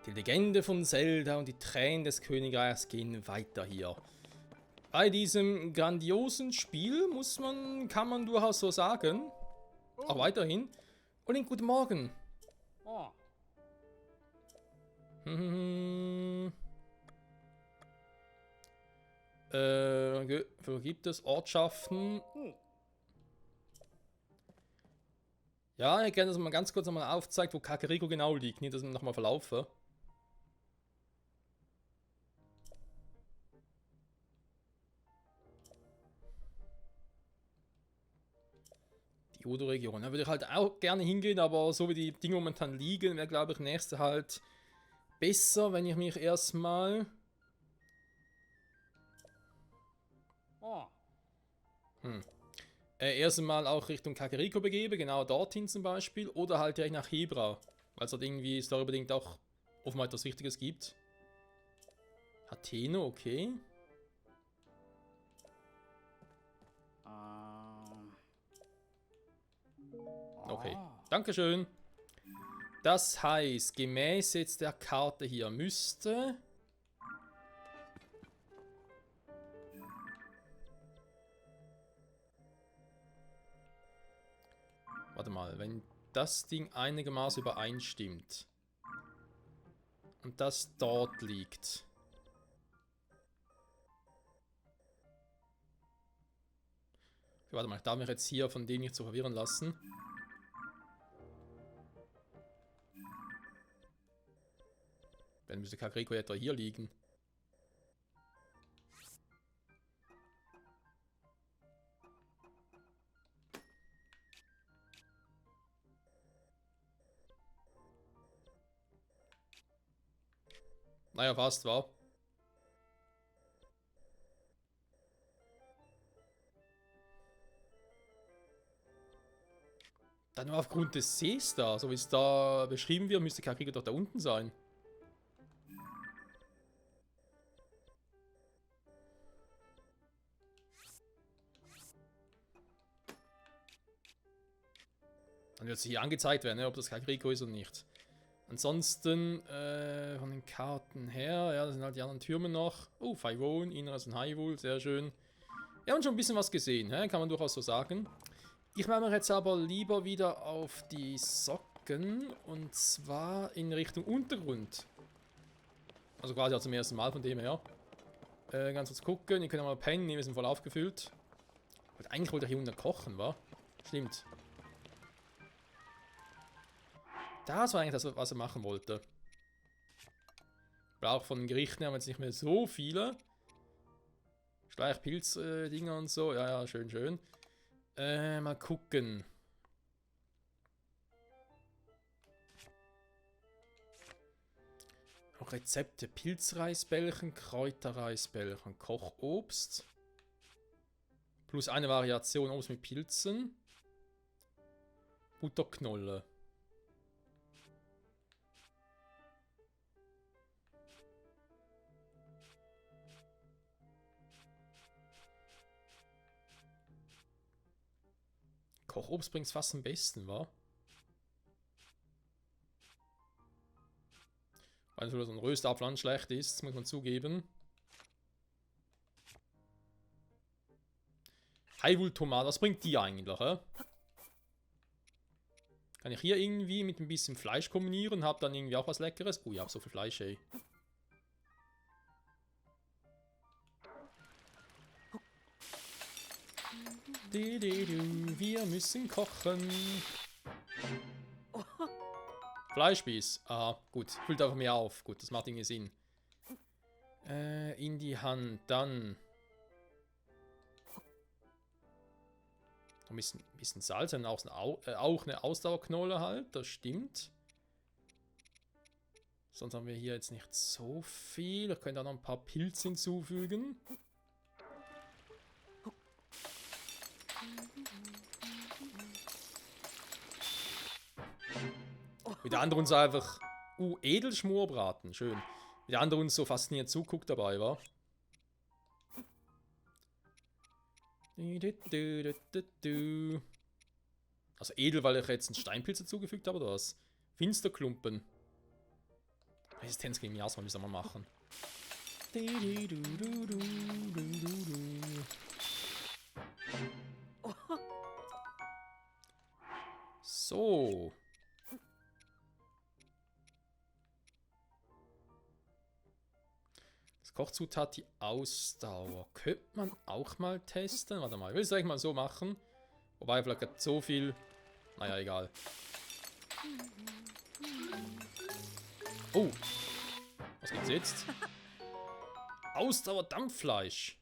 Die Legende von Zelda und die Tränen des Königreichs gehen weiter hier. Bei diesem grandiosen Spiel kann man durchaus so sagen, auch weiterhin. Und guten Morgen. Oh. Wo gibt es Ortschaften? Ja, ich gerne, dass man ganz kurz nochmal aufzeigt, wo Kakariko genau liegt. Nicht, dass ich nochmal verlaufe. Die Odo-Region. Da würde ich halt auch gerne hingehen, aber so wie die Dinge momentan liegen, wäre, glaube ich, nächste halt besser, wenn ich mich erstmal... Oh. Erst einmal auch Richtung Kakariko begebe, genau dorthin zum Beispiel, oder halt direkt nach Hebra, weil es dort irgendwie storybedingt auch offenbar etwas Wichtiges gibt. Hateno, okay. Okay, Dankeschön. Das heißt, gemäß jetzt der Karte hier müsste... Warte mal, wenn das Ding einigermaßen übereinstimmt und das dort liegt. Okay, warte mal, ich darf mich jetzt hier von dem nicht so verwirren lassen. Dann müsste Kakariko etwa hier liegen. Naja, fast, war. Dann nur aufgrund des Sees da, so wie es da beschrieben wird, müsste Kakariko doch da unten sein. Dann wird es hier angezeigt werden, ne, ob das Kakariko ist oder nicht. Ansonsten, von den Karten her, ja, das sind halt die anderen Türme noch. Oh, Faivon, Inneres und Hyrule, sehr schön. Ja, und schon ein bisschen was gesehen, kann man durchaus so sagen. Ich mache mir jetzt aber lieber wieder auf die Socken, und zwar in Richtung Untergrund. Also quasi auch zum ersten Mal von dem her. Ganz kurz gucken, ihr könnt ja mal pennen, wir sind voll aufgefüllt. Und eigentlich wollte ich hier unten kochen, wa? Stimmt. Das war eigentlich das, was er machen wollte. Aber auch von den Gerichten haben wir jetzt nicht mehr so viele. Schleichpilz-Dinger und so. Ja, ja, schön, schön. Mal gucken. Auch Rezepte. Pilzreisbällchen, Kräuterreisbällchen, Kochobst. Plus eine Variation Obst mit Pilzen. Butterknolle. Kochobst bringt fast am besten, wa? Weil so ein Röstapfel schlecht ist, muss man zugeben. Hyrule-Tomate, was bringt die eigentlich, hä? Kann ich hier irgendwie mit ein bisschen Fleisch kombinieren und hab dann irgendwie auch was Leckeres? Oh, ich hab so viel Fleisch, ey. Wir müssen kochen. Fleischspieß. Aha, gut. Füllt einfach mehr auf. Gut, das macht irgendwie Sinn. In die Hand. Dann. Ein bisschen Salz. Dann auch eine Ausdauerknolle halt. Das stimmt. Sonst haben wir hier jetzt nicht so viel. Ich könnte auch noch ein paar Pilze hinzufügen. Wie der andere uns einfach... Edelschmorbraten. Schön. Wie der andere uns so fasziniert zuguckt dabei, war. Also edel, weil ich jetzt einen Steinpilz dazugefügt habe, oder was? Finsterklumpen. Resistenz gegen Miasma müssen wir machen. So. Das Kochzutat, die Ausdauer. Könnte man auch mal testen. Warte mal, ich will es eigentlich mal so machen. Wobei vielleicht hat so viel. Naja, egal. Oh. Was gibt's jetzt? Ausdauer Dampffleisch.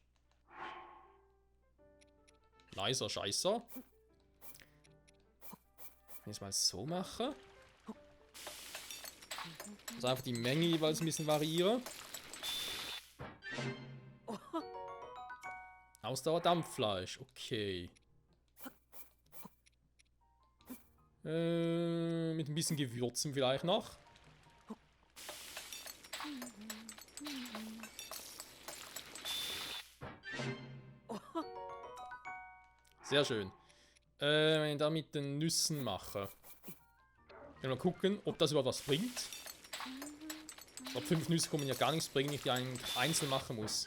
Nicer Scheißer. Wenn ich es mal so mache. Also einfach die Menge jeweils ein bisschen variiere. Ausdauer Dampffleisch. Okay. Mit ein bisschen Gewürzen vielleicht noch. Sehr schön. Wenn ich da mit den Nüssen mache. Mal gucken, ob das überhaupt was bringt. Ich glaube, 5 Nüsse kommen ja gar nichts bringen, ich die einzeln machen muss.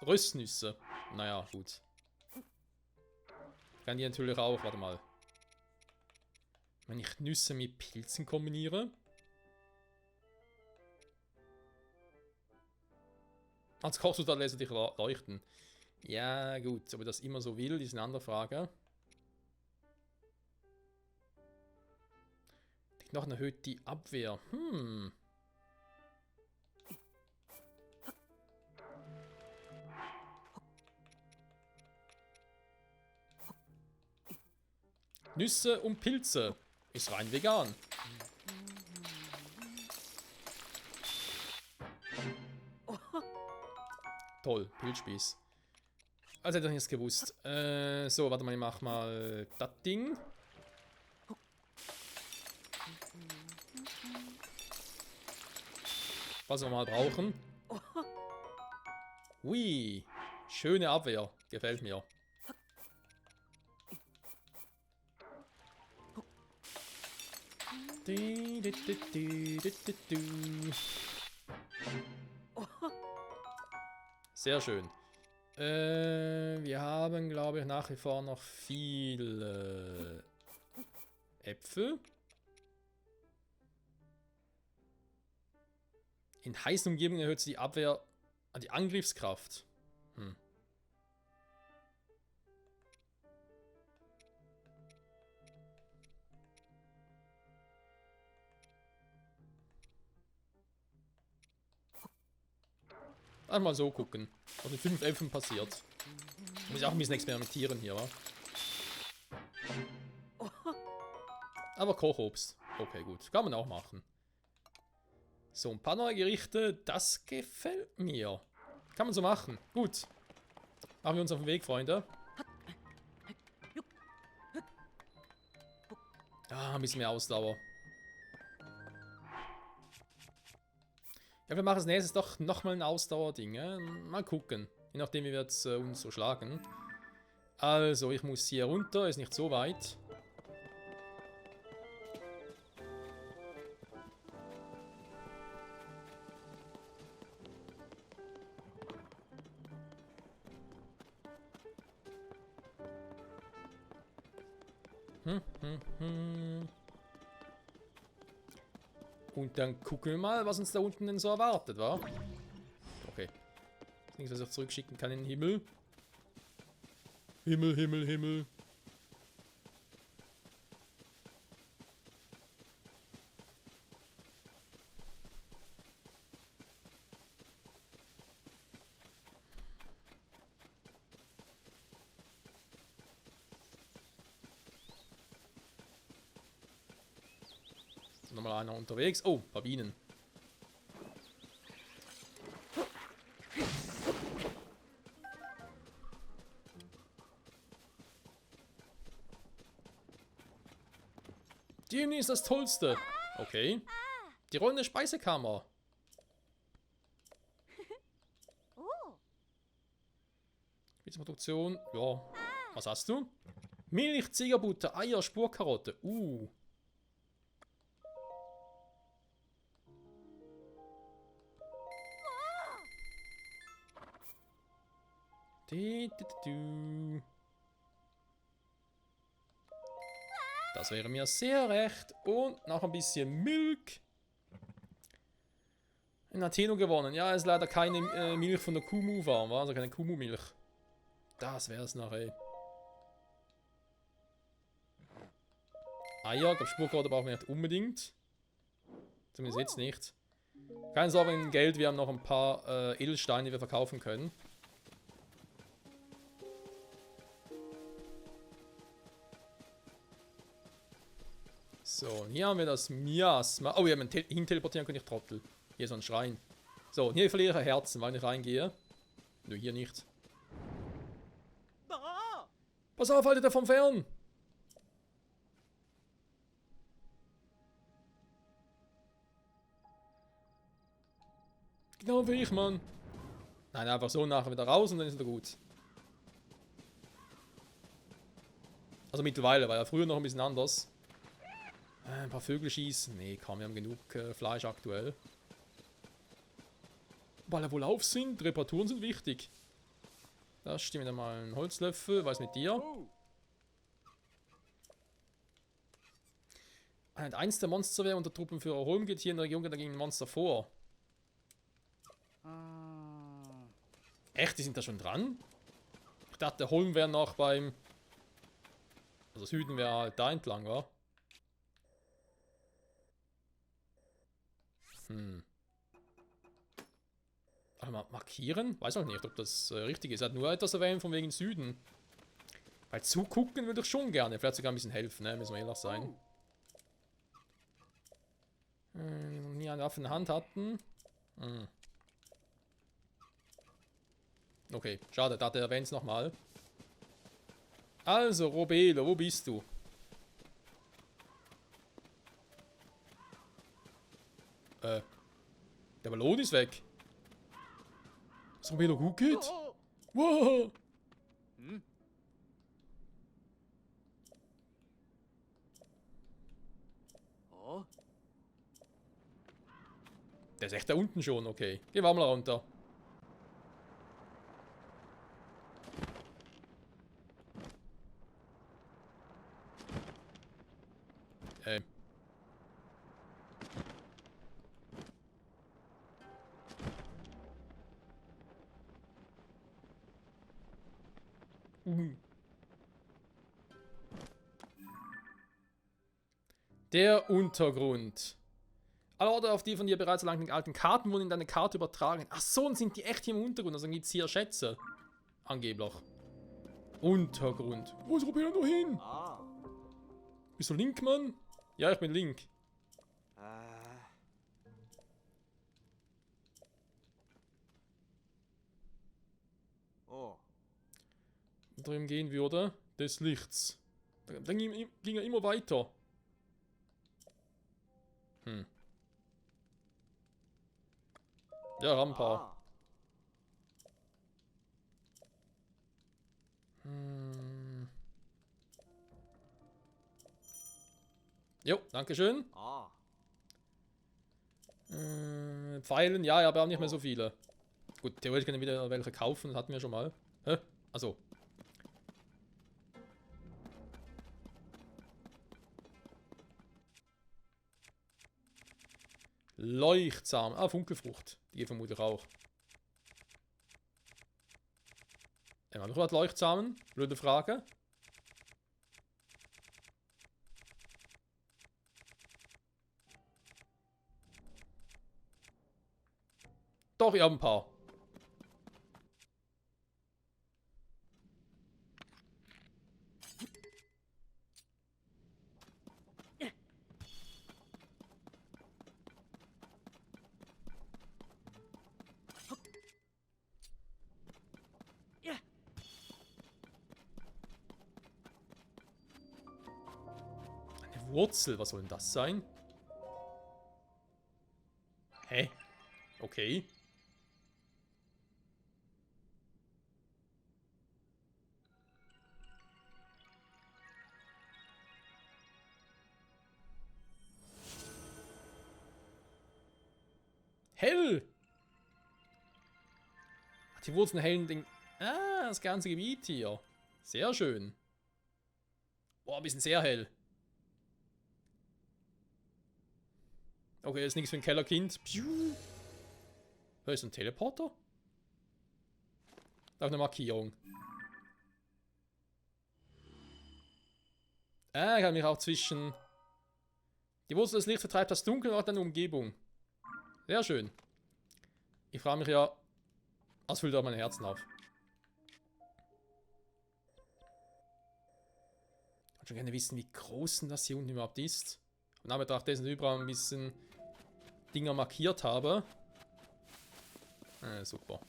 Röstnüsse. Naja, gut. Ich kann die natürlich auch, warte mal. Wenn ich Nüsse mit Pilzen kombiniere. Als Kochzutat lässt dich leuchten. Ja, gut, ob ich das immer so will, ist eine andere Frage. Die Knochen erhöht die Abwehr. Nüsse und Pilze. Ist rein vegan. Toll, Pilzspieß. Also hätte ich das gewusst. So, warte mal, ich mach mal das Ding. Was wir mal brauchen. Ui, schöne Abwehr. Gefällt mir. Sehr schön. Wir haben, glaube ich, nach wie vor noch viele Äpfel. In heißen Umgebungen erhöht sie die Abwehr, die Angriffskraft. Einmal so gucken, was mit 5 Äpfeln passiert. Muss ich auch ein bisschen experimentieren hier, wa? Aber Kochobst. Okay, gut. Kann man auch machen. So, ein paar neue Gerichte. Das gefällt mir. Kann man so machen. Gut. Machen wir uns auf den Weg, Freunde. Ah, ein bisschen mehr Ausdauer. Ja, wir machen als nächstes doch nochmal ein Ausdauerding. Mal gucken. Je nachdem, wie wir jetzt uns so schlagen. Also, ich muss hier runter. Ist nicht so weit. Und dann gucken wir mal, was uns da unten denn so erwartet, wa? Okay. Nichts, was ich zurückschicken kann in den Himmel. Himmel, Himmel, Himmel. Nochmal einer unterwegs. Oh, ein paar Bienen. Die ist das Tollste. Okay. Die rollende Speisekammer. Produktproduktion. Ja. Was hast du? Milch, Ziegerbutter, Eier, Spurkarotte. Das wäre mir sehr recht. Und noch ein bisschen Milch. In Atheno gewonnen. Ja, es ist leider keine Milch von der Kumu Farm, also keine Kumu-Milch. Das wäre es noch, ey. Eier, glaube Spurkarte brauchen wir nicht unbedingt. Zumindest jetzt nicht. Keine Sorge wegen Geld, wir haben noch ein paar Edelsteine, die wir verkaufen können. So, und hier haben wir das Miasma. Oh, wir haben hin teleportieren können, ich Trottel. Hier ist so ein Schrein. So, und hier verliere ich Herzen, weil ich reingehe. Nö, hier nicht. Pass auf, haltet davon fern! Genau wie ich, Mann. Nein, einfach so nachher wieder raus und dann ist wieder gut. Also mittlerweile, war ja früher noch ein bisschen anders. Ein paar Vögel schießen. Nee, komm, wir haben genug Fleisch aktuell. Weil wir wohl auf sind, Reparaturen sind wichtig. Da steht wieder mal ein Holzlöffel, was mit dir? Eins der Monsterwehr unter Truppenführer Holm geht hier in der Region dagegen ein Monster vor. Echt, die sind da schon dran? Ich dachte, Holm wäre noch beim... Also Süden wäre halt da entlang, wa? Aber mal markieren? Weiß auch nicht, ob das richtig ist. Er hat nur etwas erwähnt von wegen Süden. Weil zugucken würde ich schon gerne. Vielleicht sogar ein bisschen helfen, ne? Müssen wir ehrlich sein. Nie eine Waffe in der Hand hatten. Okay, schade, da erwähnt es nochmal. Also, Robelo, wo bist du? Der Ballon ist weg. Dass Robelo gut geht? Wow! Der ist echt da unten schon, okay. Gehen wir mal runter. Der Untergrund. Alle Orte, auf die von dir bereits erlangten alten Karten wurden in deine Karte übertragen. Ach so, und sind die echt hier im Untergrund? Also gibt es hier Schätze. Angeblich. Untergrund. Wo ist Robert noch hin? Bist du Link, Mann? Ja, ich bin Link. Und drüben gehen wir, oder? Des Lichts. Dann ging er immer weiter. Ja, Rampa. Jo, dankeschön. Pfeilen, ja, aber auch nicht mehr so viele. Gut, theoretisch können wir wieder welche kaufen, das hatten wir schon mal. Hä? Achso. Leuchtsamen. Ah, Funkelfrucht. Die vermutlich auch. Haben wir noch was Leuchtsamen? Blöde Frage. Doch, ich habe ein paar. Eine Wurzel, was soll denn das sein? Hä? Okay. Hell! Ach, die Wurzeln hellen den Ah, das ganze Gebiet hier. Sehr schön. Boah, ein bisschen sehr hell. Okay, das ist nichts für ein Kellerkind. Piu. Da ist ein Teleporter. Da ist eine Markierung. Ah, ich kann mich auch zwischen... Die Wurzel des Lichts vertreibt das Dunkel und deine Umgebung. Sehr schön. Ich frage mich ja... Was füllt auch mein Herzen auf? Ich würde schon gerne wissen, wie groß denn das hier unten überhaupt ist. Und in Betracht dessen überall ein bisschen Dinger markiert habe. Super.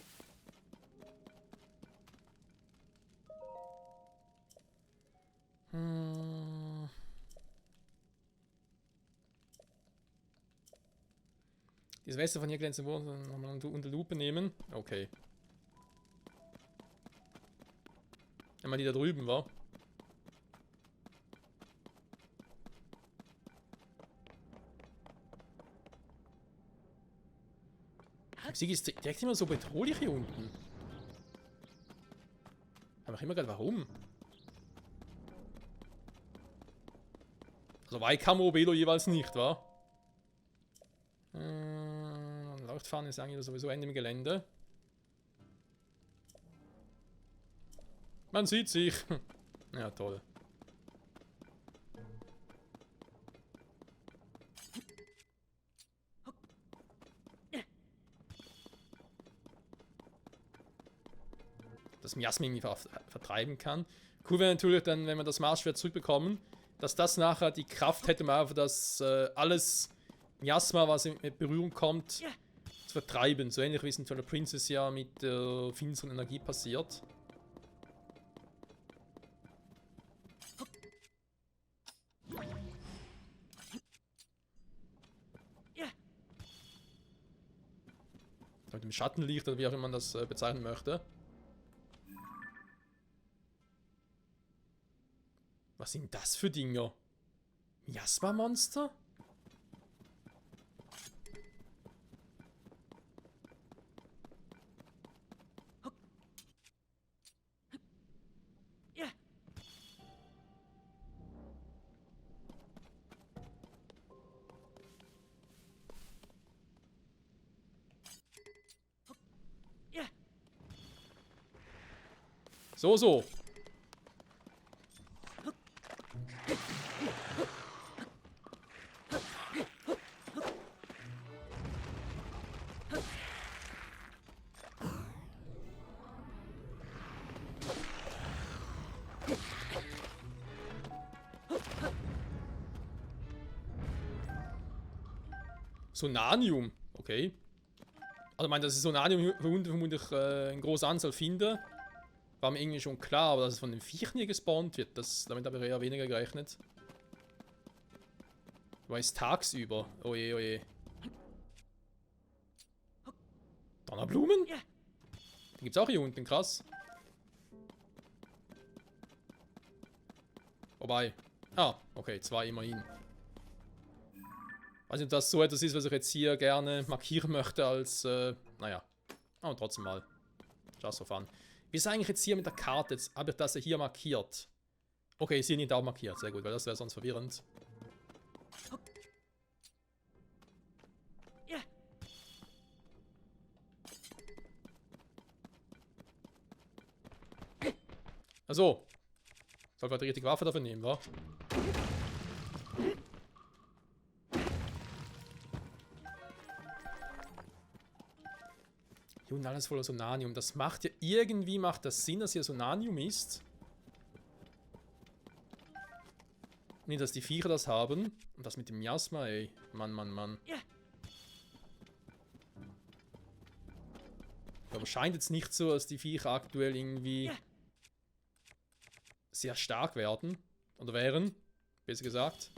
Das Wasser von hier glänzen wurde nochmal unter Lupe nehmen. Okay. Wenn man die da drüben war. Die Musik ist direkt immer so bedrohlich hier unten. Aber ich immer gerade warum. Also Waikamo Belo jeweils nicht, wa? Leuchtfahne ist eigentlich sowieso Ende im Gelände. Man sieht sich. Ja, toll. Das Miasma irgendwie vertreiben kann. Cool wäre natürlich dann, wenn wir das Marschschwert zurückbekommen, dass das nachher die Kraft hätte, mal einfach das alles Miasma, was in Berührung kommt, zu vertreiben. So ähnlich wie es in Twilight Princess ja mit der finsteren Energie passiert. Mit dem Schattenlicht oder wie auch immer man das bezeichnen möchte. Was sind das für Dinger? Miasma-Monster? So. Sonanium, okay. Also ich meine, dass ich Sonanium vermutlich in großer Anzahl finde, war mir irgendwie schon klar, aber dass es von den Viechen hier gespawnt wird, damit habe ich eher weniger gerechnet. Weil es tagsüber. Oje, oje. Donnerblumen? Die gibt's auch hier unten, krass. Wobei. Ah, okay, 2 immerhin. Weiß nicht, ob das so etwas ist, was ich jetzt hier gerne markieren möchte als, naja. Aber trotzdem mal. Just for fun. Wie ist eigentlich jetzt hier mit der Karte? Jetzt habe ich das hier markiert. Okay, ist hier nicht auch markiert. Sehr gut, weil das wäre sonst verwirrend. Also. Soll wir die richtige Waffe dafür nehmen, wa? Hier unten alles voller Sonanium. Das macht ja irgendwie das Sinn, dass hier Sonanium ist. Nicht, dass die Viecher das haben. Und das mit dem Miasma, ey. Mann. Aber scheint jetzt nicht so, dass die Viecher aktuell irgendwie sehr stark werden. Oder wären, besser gesagt.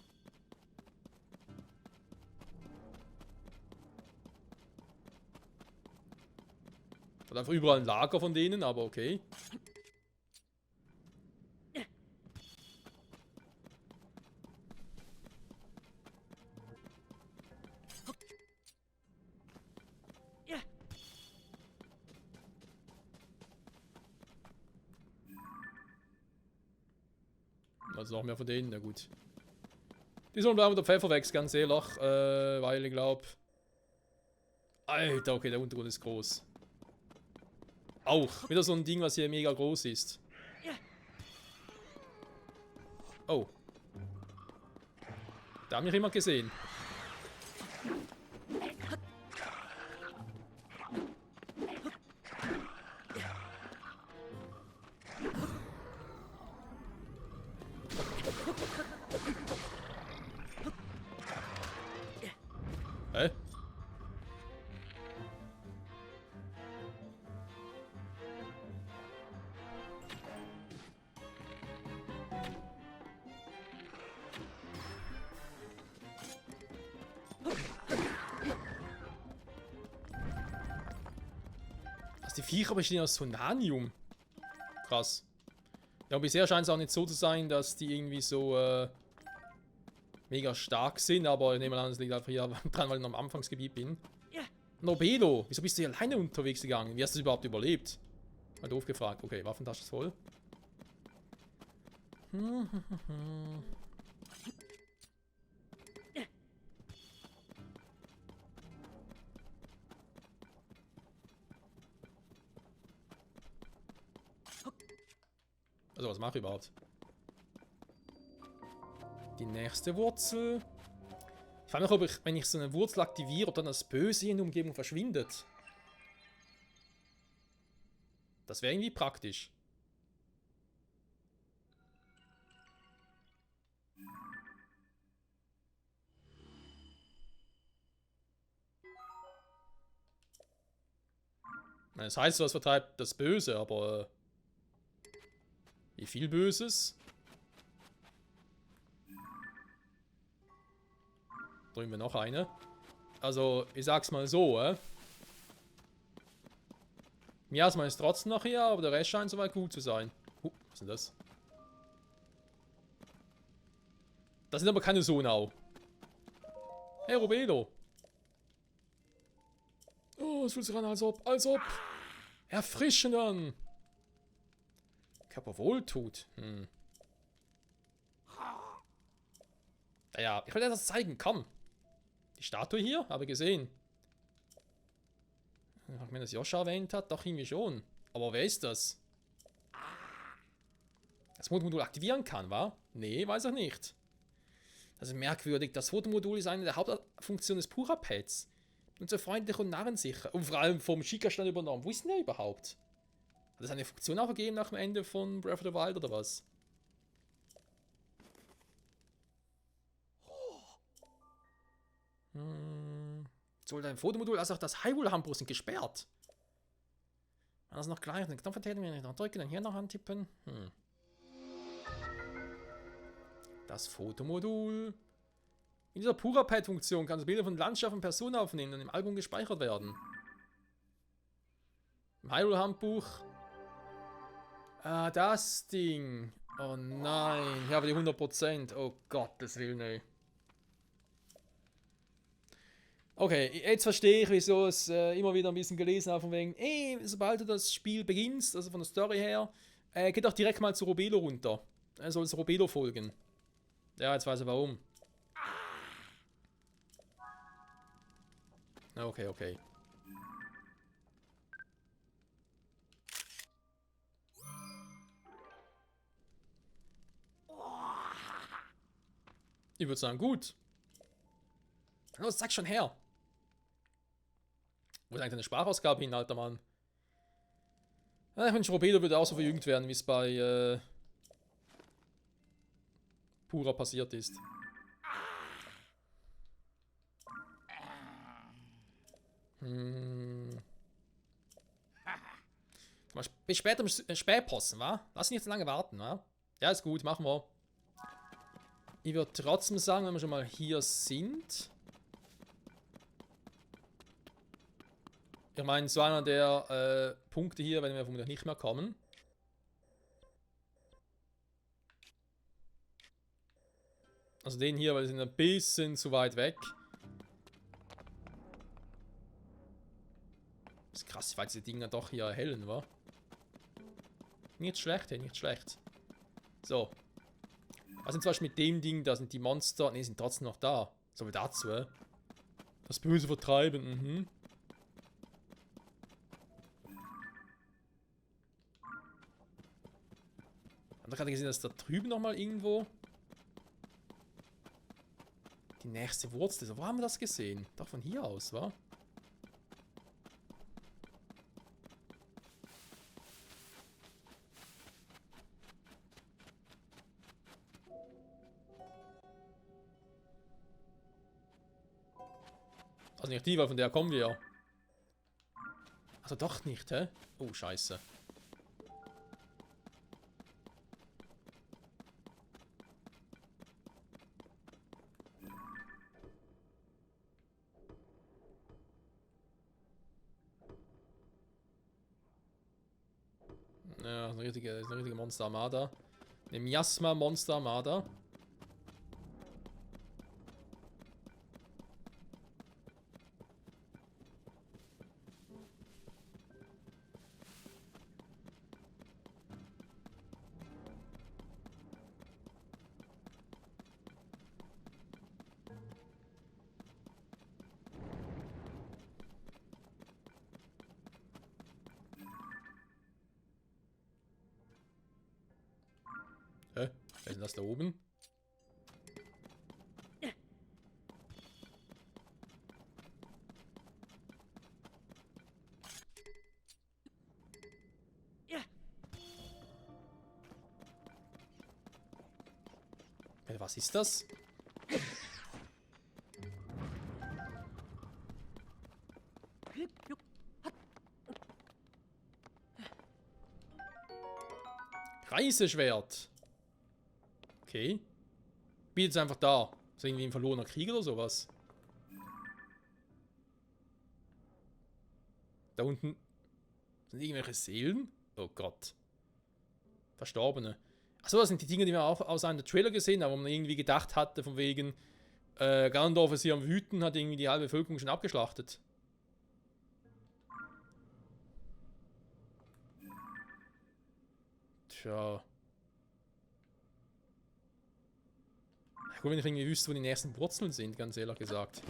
Oder einfach überall ein Lager von denen, aber okay. Also noch mehr von denen, na gut. Die sollen bleiben, der Pfeffer wächst, ganz ehrlich, weil ich glaube... Alter, okay, der Untergrund ist groß. Auch, wieder so ein Ding, was hier mega groß ist. Oh. Da haben mich jemand gesehen. Hä? Also die Viecher bestehen aus Sonanium. Krass. Ja, und bisher scheint es auch nicht so zu sein, dass die irgendwie so mega stark sind, aber ich nehme an, es liegt einfach hier dran, weil ich noch am Anfangsgebiet bin. Nobelo, wieso bist du hier alleine unterwegs gegangen? Wie hast du es überhaupt überlebt? Mal doof gefragt. Okay, Waffentasche ist voll. Also, was mache ich überhaupt? Die nächste Wurzel. Ich frage mich, ob ich, wenn ich so eine Wurzel aktiviere, ob dann das Böse in der Umgebung verschwindet. Das wäre irgendwie praktisch. Das heißt, was vertreibt das Böse, aber wie viel Böses? Drücken wir noch eine. Also, ich sag's mal so, Miasma ist trotzdem noch hier, aber der Rest scheint soweit gut zu sein. Was ist denn das? Das sind aber keine Sonau. Hey, Robelo. Oh, es fühlt sich an, als ob. Erfrischen dann. Körper wohltut. Naja, ich will dir das zeigen, komm. Die Statue hier, habe ich gesehen. Ob mir das Joscha erwähnt hat, doch irgendwie schon. Aber wer ist das? Das Fotomodul aktivieren kann, wa? Nee, weiß ich nicht. Das ist merkwürdig. Das Fotomodul ist eine der Hauptfunktionen des Pura-Pads. Und so freundlich und narrensicher. Und vor allem vom Schickerstand übernommen. Wo ist denn der überhaupt? Hat es eine Funktion auch gegeben nach dem Ende von Breath of the Wild oder was? Sowohl dein Fotomodul als auch das Hyrule-Handbuch sind gesperrt. Wenn das noch gleich den Knopf vertreten, wenn ich noch drücke, dann hier noch antippen. Das Fotomodul. In dieser Pura-Pad-Funktion kannst du Bilder von Landschaften und Personen aufnehmen und im Album gespeichert werden. Im Hyrule-Handbuch. Ah, das Ding. Oh nein, ich habe die 100%. Oh Gottes Willen, ey. Okay, jetzt verstehe ich, wieso es immer wieder ein bisschen gelesen habe, von wegen, sobald du das Spiel beginnst, also von der Story her, geht doch direkt mal zu Robelo runter. Er soll es Robelo folgen. Ja, jetzt weiß er warum. Okay. Ich würde sagen, gut. Los, sag schon her. Wo ist eigentlich deine Sprachausgabe hin, alter Mann? Ich wünsche, Robelo würde auch so verjüngt werden, wie es bei Pura passiert ist. Bis später im Spätposten, wa? Lass ihn nicht so lange warten, wa? Ja, ist gut, machen wir. Ich würde trotzdem sagen, wenn wir schon mal hier sind. Ich meine, so einer der Punkte hier werden wir vermutlich nicht mehr kommen. Also den hier, weil sie sind ein bisschen zu weit weg. Das ist krass, weil diese Dinger doch hier erhellen, wa? Nicht schlecht, hey, nicht schlecht. So. Was sind zum Beispiel mit dem Ding, da sind die Monster, ne, sind trotzdem noch da. So wie dazu, Das Böse vertreiben, Haben wir gerade gesehen, dass da drüben nochmal irgendwo die nächste Wurzel ist. Wo haben wir das gesehen? Doch von hier aus, wa? Also nicht die, weil von der kommen wir ja. Also doch nicht, hä? Oh, scheiße. Ja, eine richtige Monster Armada. Eine Miasma Monster Armada. Hä? Wer ist denn das da oben? Was ist das? Reiseschwert. Okay. Bin jetzt einfach da. Ist irgendwie ein verlorener Krieg oder sowas? Da unten sind irgendwelche Seelen? Oh Gott. Verstorbene. Achso, das sind die Dinge, die wir auch aus einem Trailer gesehen haben, wo man irgendwie gedacht hatte, von wegen Ganondorf ist hier am Wüten, hat irgendwie die halbe Bevölkerung schon abgeschlachtet. Tja. Gut, wenn ich irgendwie wüsste, wo die nächsten Wurzeln sind, ganz ehrlich gesagt.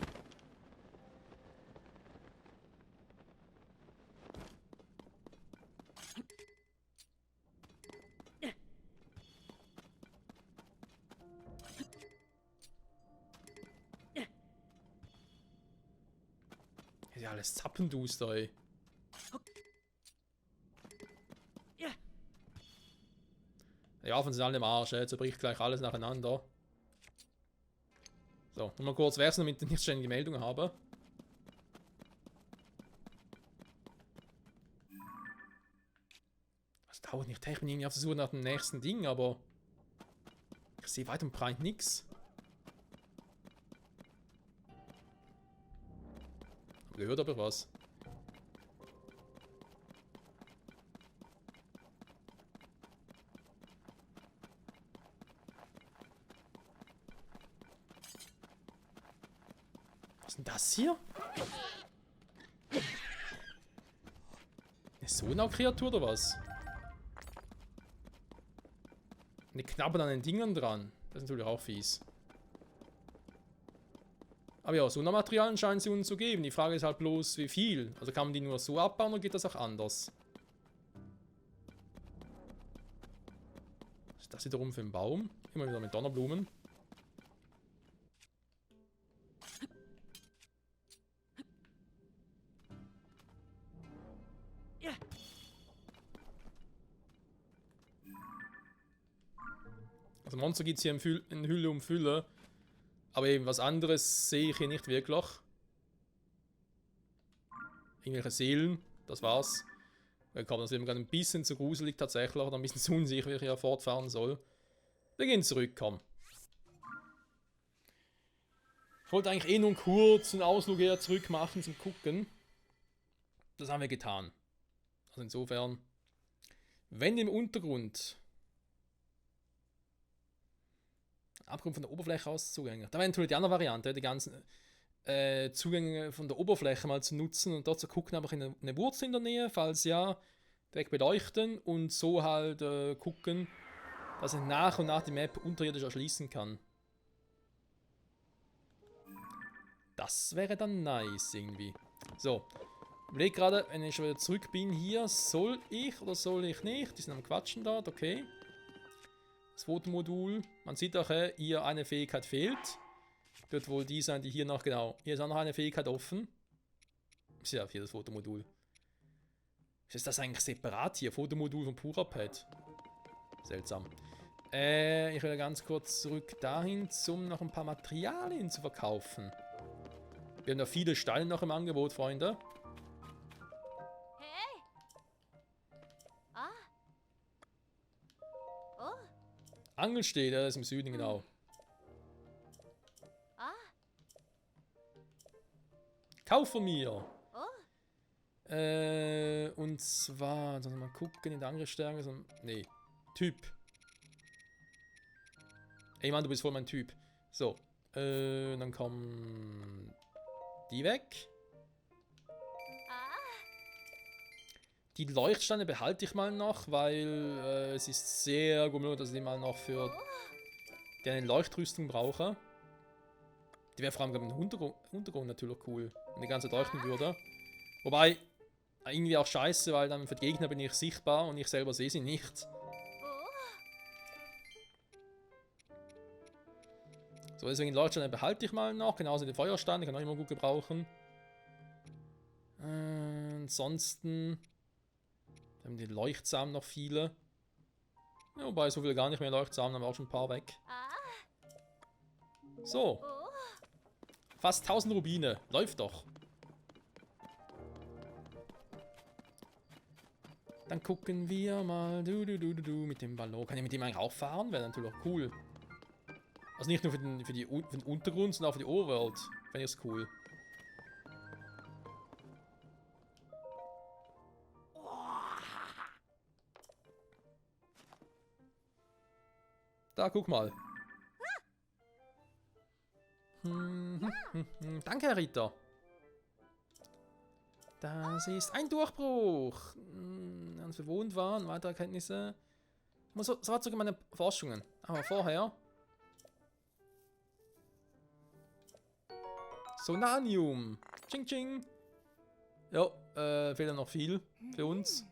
Ja, alles zappenduster, ey. Ja, von sind alle im Arsch, jetzt zerbricht gleich alles nacheinander. So, nur mal kurz wechseln, damit ich nicht ständig die Meldung habe. Das dauert nicht, ich bin irgendwie auf der Suche nach dem nächsten Ding, aber ich sehe weit und breit nichts. Gehört aber was. Was ist denn das hier? Eine Sonau-Kreatur oder was? Eine Knabbern an den Dingern dran. Das ist natürlich auch fies. Aber ja, Sonarmaterialien scheinen sie uns zu geben. Die Frage ist halt bloß, wie viel. Also kann man die nur so abbauen oder geht das auch anders? Was ist das wiederum für ein Baum? Immer wieder mit Donnerblumen. Also Monster gibt es hier in Hülle um Fülle. Aber eben was anderes sehe ich hier nicht wirklich. Irgendwelche Seelen, das war's. Ich glaube, das ist mir gerade ein bisschen zu gruselig tatsächlich oder ein bisschen zu unsicher, wie ich hier fortfahren soll. Wir gehen zurück, komm. Ich wollte eigentlich eh nur einen kurzen Ausflug hier zurück machen zum Gucken. Das haben wir getan. Also insofern, wenn im Untergrund Abgrund von der Oberfläche aus Zugänge. Da wäre natürlich die andere Variante, die ganzen Zugänge von der Oberfläche mal zu nutzen und dort zu gucken, habe ich eine Wurzel in der Nähe, falls ja, direkt beleuchten und so halt gucken, dass ich nach und nach die Map unterirdisch erschließen kann. Das wäre dann nice irgendwie. So. Ich überlege gerade, wenn ich schon wieder zurück bin hier, soll ich oder soll ich nicht? Die sind am Quatschen dort, okay. Das Fotomodul. Man sieht auch, hier eine Fähigkeit fehlt. Wird wohl die sein, die hier noch, genau. Hier ist auch noch eine Fähigkeit offen. Ja, hier das Fotomodul. Ist das eigentlich separat hier? Fotomodul von Purapad. Seltsam. Ich will ganz kurz zurück dahin, um noch ein paar Materialien zu verkaufen. Wir haben da viele Steine noch im Angebot, Freunde. Hey. Ah. Oh. Angel steht, das ist im Süden, genau. Ah. Kauf von mir! Oh. Und zwar, also mal gucken in der Angriffsstärke. So, nee, Typ. Ey Mann, du bist voll mein Typ. So, dann kommen die weg. Ah. Die Leuchtsteine behalte ich mal noch, weil es ist sehr gut möglich, dass ich die mal noch für die eine Leuchtrüstung brauche. Die wäre vor allem im Untergrund natürlich cool, wenn die ganze Zeit leuchten würde. Wobei, irgendwie auch scheiße, weil dann für die Gegner bin ich sichtbar und ich selber sehe sie nicht. Oh. So, deswegen Leuchtsteine behalte ich mal noch. Genauso den Feuerstein, den kann ich auch immer gut gebrauchen. Ansonsten haben die Leuchtsamen noch viele. Ja, wobei so viele gar nicht mehr Leuchtsamen, haben wir auch schon ein paar weg. Ah. So, Oh. fast 1000 Rubine. Läuft doch. Dann gucken wir mal. Mit dem Ballon. Kann ich mit dem eigentlich auch fahren? Wäre natürlich auch cool. Also nicht nur für den Untergrund, sondern auch für die Overworld. Fände ich es cool. Da, guck mal. Danke, Herr Ritter. Das ist ein Durchbruch. Ganz bewohnt waren, weitere Erkenntnisse. So war sogar meine Forschungen. Aber vorher. Sonanium. Ching ching. Ja, fehlt ja noch viel für uns.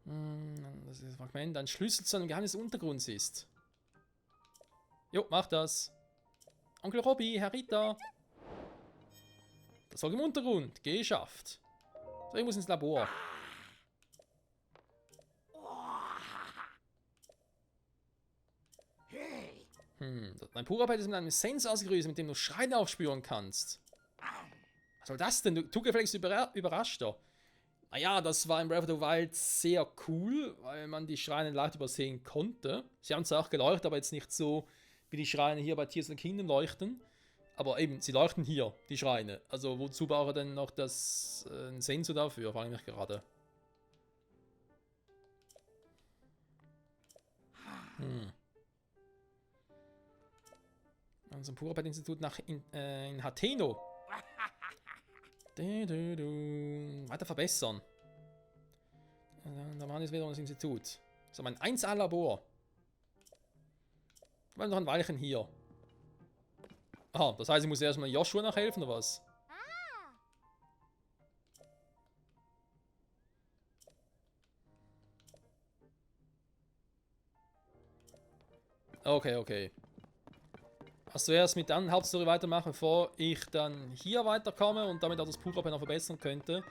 Das ist das Fragment. Ein Schlüssel zu einem Geheimnis des Untergrunds ist. Jo, mach das. Onkel Robby, Herr Ritter. Das war im Untergrund. Geschafft. So, ich muss ins Labor. Dein Purapad ist mit einem Sensor ausgerüstet, mit dem du Schreine aufspüren kannst. Was soll das denn? Du gefälligst überraschter. Naja, das war in Breath of the Wild sehr cool, weil man die Schreine leicht übersehen konnte. Sie haben zwar auch geleuchtet, aber jetzt nicht so, wie die Schreine hier bei Tears of the Kingdom leuchten. Aber eben, sie leuchten hier, die Schreine. Also wozu brauche ich denn noch einen Sensor dafür, frage ich mich gerade. Also ein Purapad-Institut in Hateno. Weiter verbessern. Da machen wir wieder das Institut. So, mein 1A-Labor. Wir haben noch ein Weilchen hier. Aha, das heißt, ich muss erstmal Joshua nachhelfen, oder was? Okay, okay. Also zuerst mit der Hauptstory weitermachen, bevor ich dann hier weiterkomme und damit auch das Purapad noch verbessern könnte.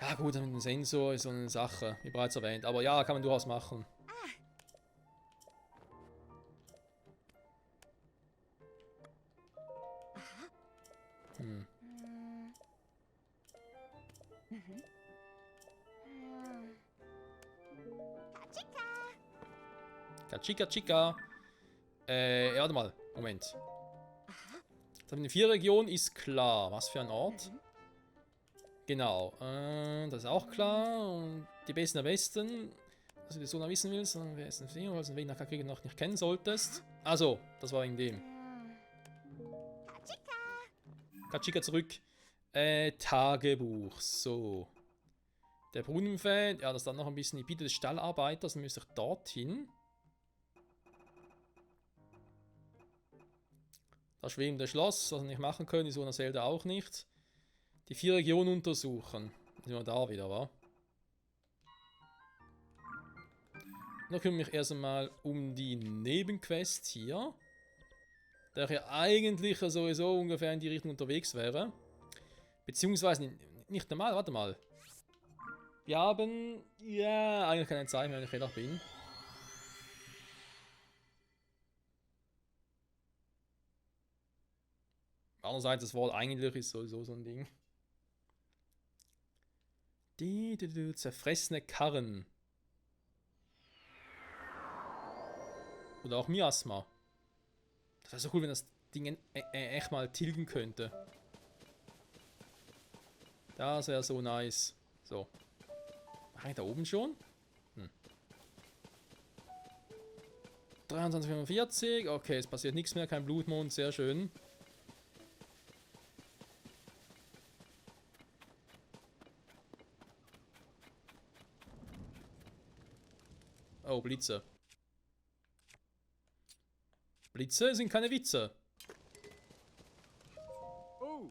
Ja gut, mit dem Sensor ist so eine Sache, wie bereits erwähnt. Aber ja, kann man durchaus machen. Kachika Chica. Ja, warte mal. Moment. Das mit den 4 Regionen ist klar. Was für ein Ort? Genau. Das ist auch klar. Und die Besten der Westen. Was du so noch wissen willst, sondern wer ist denn für, weil du den Weg nach Kakriga noch nicht kennen solltest. Also, das war wegen dem. Kachika zurück. Tagebuch. So. Der Brunnenfan, ja, das dann noch ein bisschen die Bitte des Stallarbeiters, dann müsste ich dorthin. Das schwebende Schloss, was wir nicht machen können, die so einer Zelda auch nicht. Die 4 Regionen untersuchen. Dann sind wir da wieder, wa? Dann kümmere ich erst einmal um die Nebenquest hier. Der ja eigentlich sowieso ungefähr in die Richtung unterwegs wäre. Beziehungsweise nicht normal, warte mal. Wir haben ja eigentlich keine Zeit mehr, wenn ich ehrlich bin. Andererseits, das Wort eigentlich ist sowieso so ein Ding. Die zerfressene Karren. Oder auch Miasma. Das wäre so cool, wenn das Ding echt mal tilgen könnte. Das wäre so nice. So. Mache ich da oben schon? 23:45. Okay, es passiert nichts mehr. Kein Blutmond. Sehr schön. Oh, Blitze. Blitze sind keine Witze. Oh.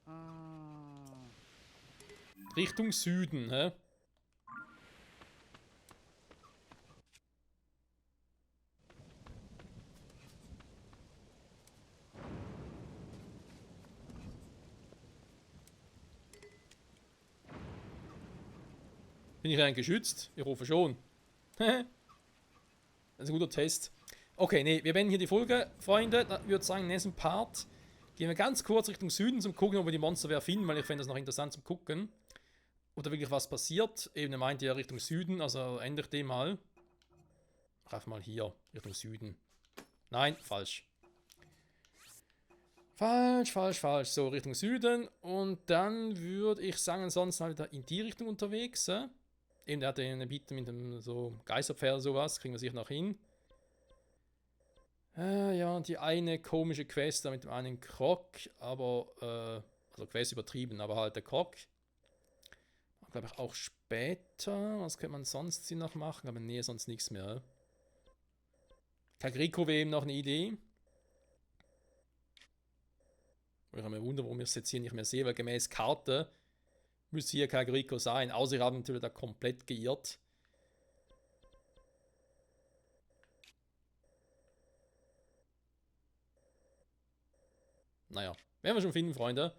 Ah. Richtung Süden, hä? Bin ich eigentlich geschützt? Ich hoffe schon. Das ist ein guter Test. Okay, nee, wir beenden hier die Folge, Freunde. Ich würde sagen, im nächsten Part gehen wir ganz kurz Richtung Süden zum Gucken, ob wir die Monster wieder finden, weil ich finde das noch interessant zum Gucken. Oder wirklich was passiert. Eben, er meinte ja Richtung Süden, also ändere ich den mal. Mach einfach mal hier, Richtung Süden. Nein, falsch. Falsch. So, Richtung Süden. Und dann würde ich sagen, ansonsten halt wieder in die Richtung unterwegs. Eben, der hatte eine Bitte mit dem so Geisterpferd oder sowas. Kriegen wir sicher noch hin. Ja, und die eine komische Quest da mit dem einen Krog. Aber, also Quest übertrieben, aber halt der Krog. Glaube ich auch später. Was könnte man sonst noch machen? Aber nee, sonst nichts mehr. Kagriko wäre eben noch eine Idee. Ich habe mir wundert, warum ich es jetzt hier nicht mehr sehe, weil gemäß Karte müsste hier Kagriko sein. Außer ich habe natürlich da komplett geirrt. Naja, werden wir schon finden, Freunde.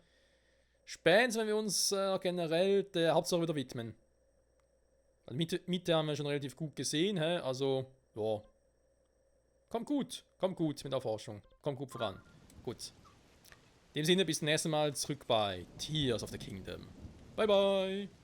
Spätestens, wenn wir uns generell der Hauptsache wieder widmen. Also Mitte haben wir schon relativ gut gesehen, hä? Also, ja. Kommt gut mit der Forschung. Kommt gut voran. Gut. In dem Sinne, bis zum nächsten Mal zurück bei Tears of the Kingdom. Bye, bye.